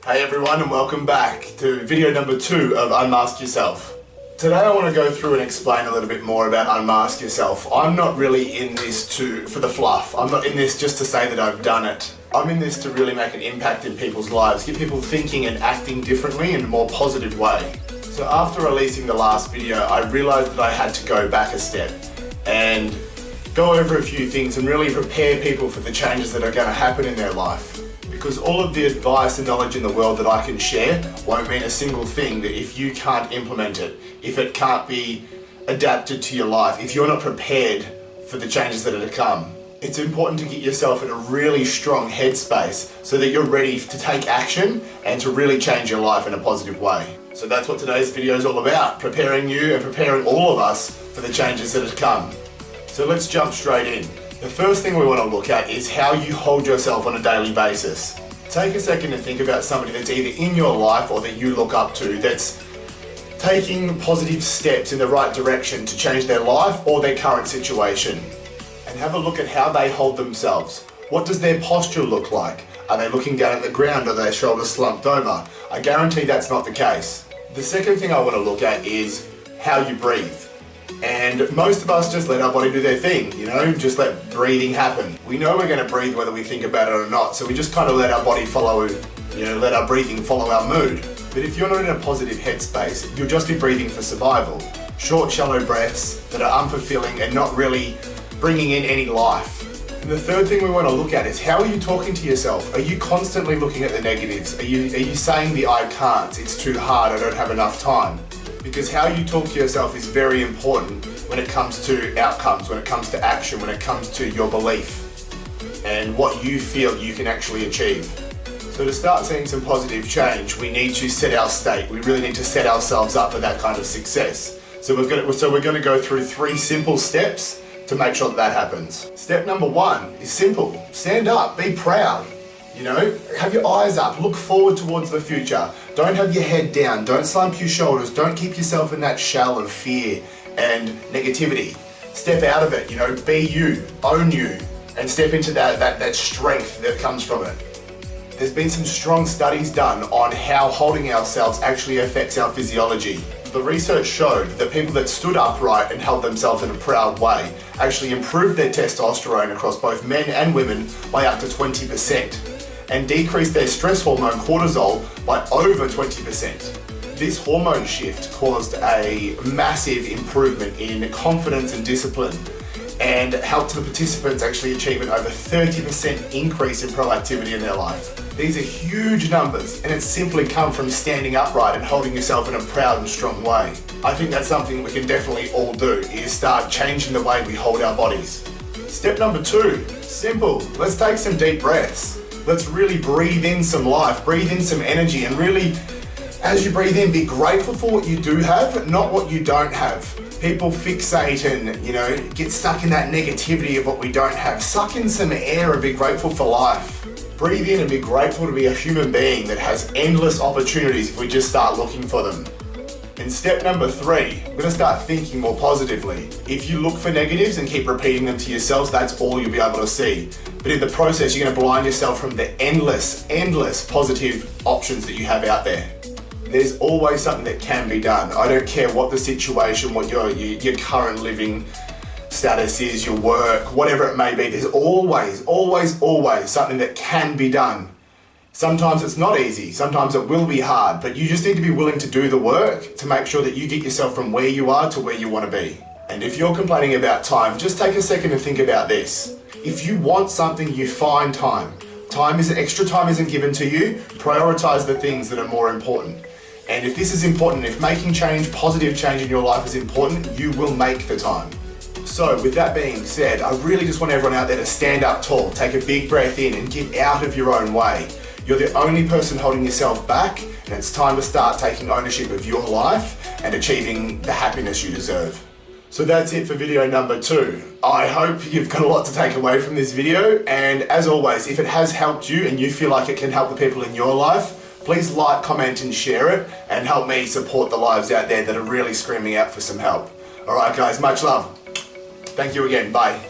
Hey everyone, and welcome back to video number 2 of Unmask Yourself. Today I want to go through and explain a little bit more about Unmask Yourself. I'm not really in this for the fluff. I'm not in this just to say that I've done it. I'm in this to really make an impact in people's lives, get people thinking and acting differently in a more positive way. So after releasing the last video, I realized that I had to go back a step and go over a few things and really prepare people for the changes that are going to happen in their life. Because all of the advice and knowledge in the world that I can share won't mean a single thing that if you can't implement it, if it can't be adapted to your life, if you're not prepared for the changes that are to come. It's important to get yourself in a really strong headspace so that you're ready to take action and to really change your life in a positive way. So that's what today's video is all about, preparing you and preparing all of us for the changes that are to come. So let's jump straight in. The first thing we want to look at is how you hold yourself on a daily basis. Take a second and think about somebody that's either in your life or that you look up to that's taking positive steps in the right direction to change their life or their current situation. And have a look at how they hold themselves. What does their posture look like? Are they looking down at the ground or their shoulders slumped over? I guarantee that's not the case. The second thing I want to look at is how you breathe. And most of us just let our body do their thing, just let breathing happen. We know we're going to breathe whether we think about it or not, so we just kind of let our body follow, let our breathing follow our mood. But if you're not in a positive headspace, you'll just be breathing for survival. Short, shallow breaths that are unfulfilling and not really bringing in any life. And the third thing we want to look at is how are you talking to yourself? Are you constantly looking at the negatives? Are you saying the I can't, it's too hard, I don't have enough time? Because how you talk to yourself is very important when it comes to outcomes, when it comes to action, when it comes to your belief and what you feel you can actually achieve. So to start seeing some positive change, we need to set our state. We really need to set ourselves up for that kind of success. So we're going to go through 3 simple steps to make sure that happens. Step number 1 is simple. Stand up, be proud. Have your eyes up, look forward towards the future. Don't have your head down, don't slump your shoulders, don't keep yourself in that shell of fear and negativity. Step out of it, be you, own you, and step into that strength that comes from it. There's been some strong studies done on how holding ourselves actually affects our physiology. The research showed that people that stood upright and held themselves in a proud way actually improved their testosterone across both men and women by up to 20%. And decreased their stress hormone cortisol by over 20%. This hormone shift caused a massive improvement in confidence and discipline and helped the participants actually achieve an over 30% increase in proactivity in their life. These are huge numbers and it's simply come from standing upright and holding yourself in a proud and strong way. I think that's something we can definitely all do, is start changing the way we hold our bodies. Step number 2, simple. Let's take some deep breaths. Let's really breathe in some life, breathe in some energy, and really, as you breathe in, be grateful for what you do have, not what you don't have. People fixate and, get stuck in that negativity of what we don't have. Suck in some air and be grateful for life. Breathe in and be grateful to be a human being that has endless opportunities if we just start looking for them. And step number 3, we're going to start thinking more positively. If you look for negatives and keep repeating them to yourselves, that's all you'll be able to see. But in the process, you're going to blind yourself from the endless positive options that you have out there. There's always something that can be done. I don't care what the situation, what your current living status is, your work, whatever it may be. There's always something that can be done. Sometimes it's not easy, sometimes it will be hard, but you just need to be willing to do the work to make sure that you get yourself from where you are to where you want to be. And if you're complaining about time, just take a second and think about this. If you want something, you find time. Extra time isn't given to you. Prioritize the things that are more important. And if this is important, if making change, positive change in your life is important, you will make the time. So with that being said, I really just want everyone out there to stand up tall, take a big breath in and get out of your own way. You're the only person holding yourself back, and it's time to start taking ownership of your life and achieving the happiness you deserve. So that's it for video number 2. I hope you've got a lot to take away from this video, and as always, if it has helped you and you feel like it can help the people in your life, please like, comment and share it and help me support the lives out there that are really screaming out for some help. Alright guys, much love. Thank you again, bye.